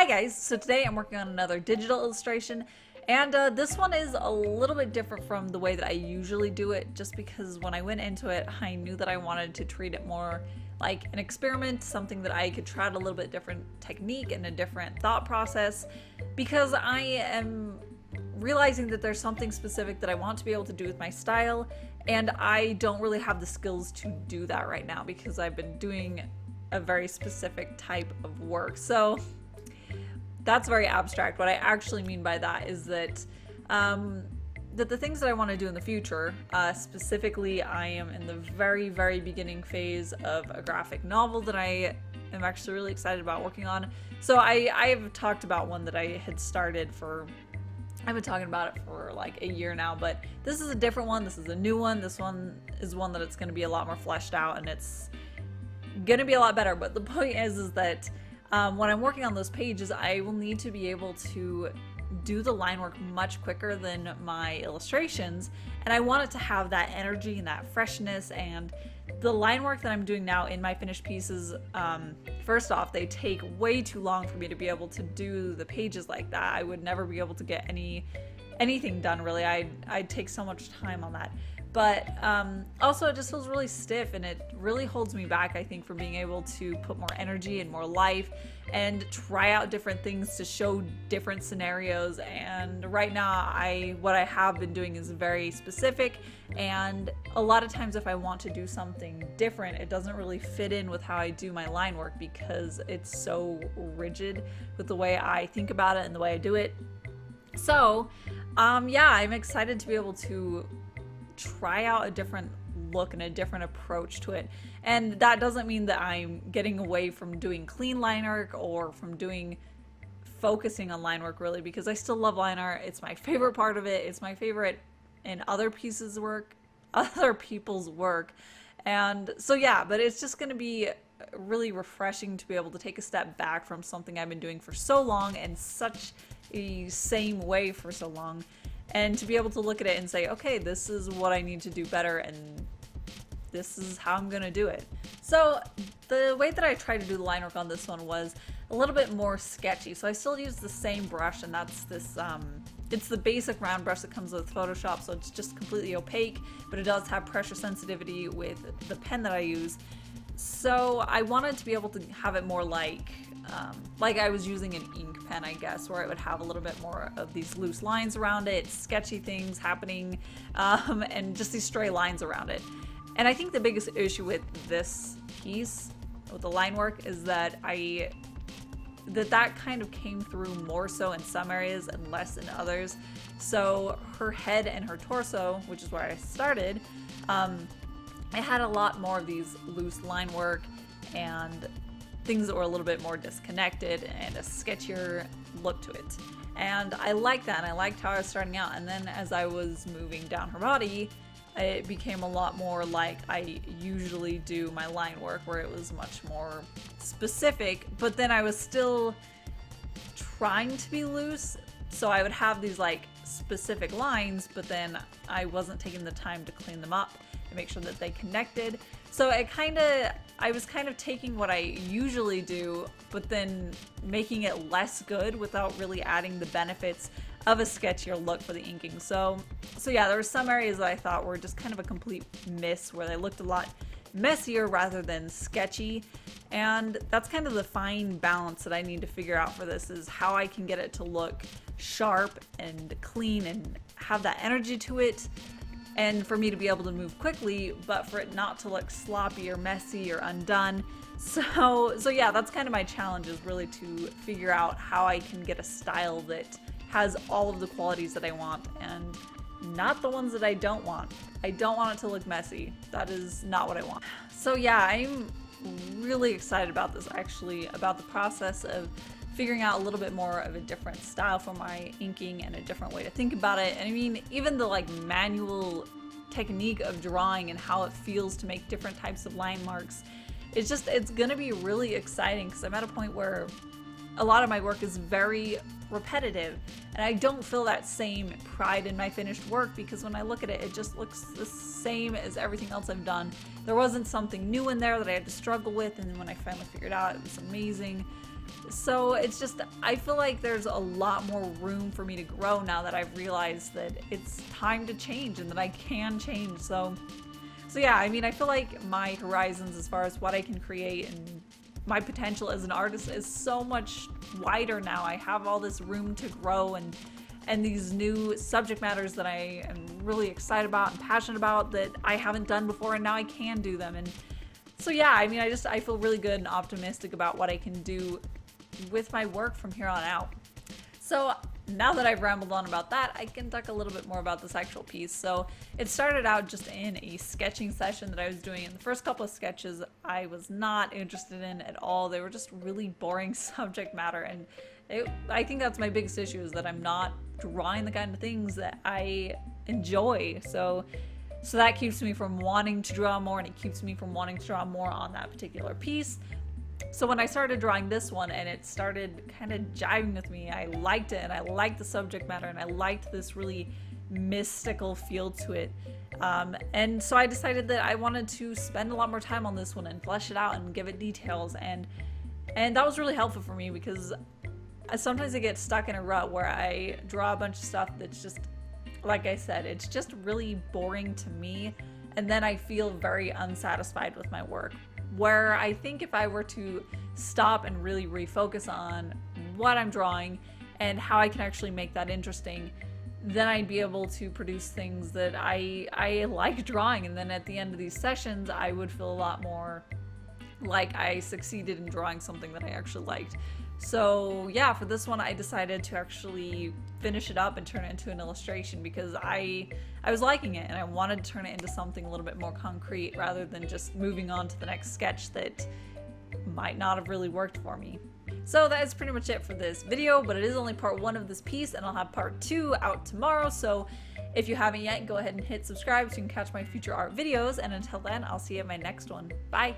Hi guys, so today I'm working on another digital illustration, and this one is a little bit different from the way that I usually do it, just because when I went into it I knew that I wanted to treat it more like an experiment, something that I could try out a little bit different technique and a different thought process, because I am realizing that there's something specific that I want to be able to do with my style, and I don't really have the skills to do that right now because I've been doing a very specific type of work. So that's very abstract. What I actually mean by that is that that the things that I want to do in the future, specifically I am in the very beginning phase of a graphic novel that I am actually really excited about working on. So I have talked about one that I had started for, I've been talking about it for like a year now, but this is a different one. This is a new one. This one is one that it's going to be a lot more fleshed out, and it's going to be a lot better. But the point is that when I'm working on those pages, I will need to be able to do the line work much quicker than my illustrations, and I want it to have that energy and that freshness. And the line work that I'm doing now in my finished pieces, first off, they take way too long for me to be able to do the pages like that. I would never be able to get anything done, really. I'd take so much time on that. But also it just feels really stiff, and it really holds me back, I think, from being able to put more energy and more life and try out different things to show different scenarios. And right now what I have been doing is very specific, and a lot of times if I want to do something different, it doesn't really fit in with how I do my line work because it's so rigid with the way I think about it and the way I do it. So yeah, I'm excited to be able to try out a different look and a different approach to it. And that doesn't mean that I'm getting away from doing clean line work or from focusing on line work, really, because I still love line art. It's my favorite part of it. It's my favorite in other people's work. And so yeah, but it's just going to be really refreshing to be able to take a step back from something I've been doing for so long and such a same way for so long, and to be able to look at it and say, okay, this is what I need to do better, and this is how I'm gonna do it. So the way that I tried to do the line work on this one was a little bit more sketchy. So I still use the same brush, and that's this, it's the basic round brush that comes with Photoshop, so it's just completely opaque, but it does have pressure sensitivity with the pen that I use. So I wanted to be able to have it more like I was using an ink pen, I guess, where it would have a little bit more of these loose lines around it, sketchy things happening, and just these stray lines around it. And I think the biggest issue with this piece, with the line work, is that that kind of came through more so in some areas and less in others. So her head and her torso, which is where I started, I had a lot more of these loose line work and things that were a little bit more disconnected and a sketchier look to it. And I liked that, and I liked how I was starting out. And then as I was moving down her body, it became a lot more like I usually do my line work, where it was much more specific, but then I was still trying to be loose. So I would have these like specific lines, but then I wasn't taking the time to clean them up and make sure that they connected. So I was kind of taking what I usually do, but then making it less good without really adding the benefits of a sketchier look for the inking. So yeah, there were some areas that I thought were just kind of a complete miss, where they looked a lot messier rather than sketchy. And that's kind of the fine balance that I need to figure out for this, is how I can get it to look sharp and clean and have that energy to it, and for me to be able to move quickly, but for it not to look sloppy or messy or undone. So yeah, that's kind of my challenge, is really to figure out how I can get a style that has all of the qualities that I want and not the ones that I don't want. I don't want it to look messy. That is not what I want. So yeah, I'm really excited about this, actually, about the process of figuring out a little bit more of a different style for my inking and a different way to think about it. And I mean, even the like manual technique of drawing and how it feels to make different types of line marks, it's gonna be really exciting, because I'm at a point where a lot of my work is very repetitive, and I don't feel that same pride in my finished work, because when I look at it, it just looks the same as everything else I've done. There wasn't something new in there that I had to struggle with, and then when I finally figured out, it was amazing. So it's just, I feel like there's a lot more room for me to grow now that I've realized that it's time to change and that I can change. So yeah, I mean, I feel like my horizons as far as what I can create and my potential as an artist is so much wider now. I have all this room to grow and these new subject matters that I am really excited about and passionate about that I haven't done before, and now I can do them. And so yeah, I mean, I feel really good and optimistic about what I can do with my work from here on out. So now that I've rambled on about that, I can talk a little bit more about this actual piece. So it started out just in a sketching session that I was doing. In the first couple of sketches, I was not interested in at all. They were just really boring subject matter, and I think that's my biggest issue, is that I'm not drawing the kind of things that I enjoy. So that keeps me from wanting to draw more, and it keeps me from wanting to draw more on that particular piece. So when I started drawing this one and it started kind of jiving with me, I liked it, and I liked the subject matter, and I liked this really mystical feel to it. And so I decided that I wanted to spend a lot more time on this one and flesh it out and give it details, and that was really helpful for me, because sometimes I get stuck in a rut where I draw a bunch of stuff that's just, like I said, it's just really boring to me, and then I feel very unsatisfied with my work. Where I think if I were to stop and really refocus on what I'm drawing and how I can actually make that interesting, then I'd be able to produce things that I like drawing, and then at the end of these sessions I would feel a lot more like I succeeded in drawing something that I actually liked. So yeah, for this one I decided to actually finish it up and turn it into an illustration, because I was liking it and I wanted to turn it into something a little bit more concrete rather than just moving on to the next sketch that might not have really worked for me. So that is pretty much it for this video, but it is only part 1 of this piece, and I'll have part 2 out tomorrow. So if you haven't yet, go ahead and hit subscribe so you can catch my future art videos, and until then, I'll see you at my next one. Bye!